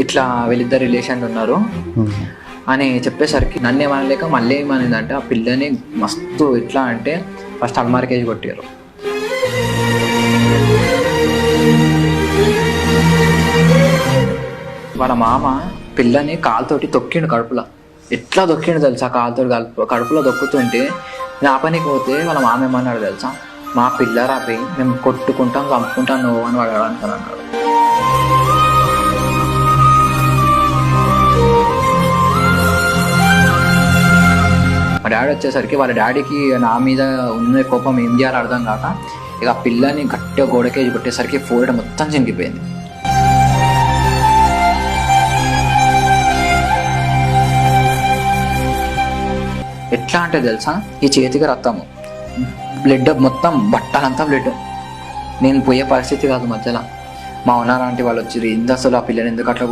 ఇట్లా వీళ్ళిద్దరు రిలేషన్ ఉన్నారు అని చెప్పేసరికి నన్ను ఏమనలేక మళ్ళీ ఏమనిందంటే ఆ పిల్లని మస్తు ఎట్లా అంటే ఫస్ట్ అల్మార్కేజ్ కొట్టారు. వాళ్ళ మామ పిల్లని కాలుతోటి తొక్కిండు కడుపులో. ఎట్లా తొక్కిండు తెలుసా? కాలుతోటి కడుపులో తొక్కుతుంటే నా పనికి పోతే వాళ్ళ మామ ఏమన్నాడు తెలుసా? మా పిల్ల రాపి మేము కొట్టుకుంటాం చంపుకుంటాం నువ్వు అని వాడు అన్నాడు. మా డాడీ వచ్చేసరికి వాళ్ళ డాడీకి నా మీద ఉన్న కోపం ఏం చేయాలో అర్థం కాక ఇక ఆ పిల్లని గట్టిగా గోడకేసి కొట్టేసరికి ఫోరెడ్ మొత్తం చింకిపోయింది. ఎట్లా అంటే తెలుసా, ఈ చేతికి రక్తము, బ్లడ్ మొత్తం బట్టలంతా బ్లడ్. నేను పోయే పరిస్థితి కాదు మధ్యలో. మా ఉన్నారంటే వాళ్ళు వచ్చి ఇంత అసలు ఆ పిల్లని ఎందుకు అట్లా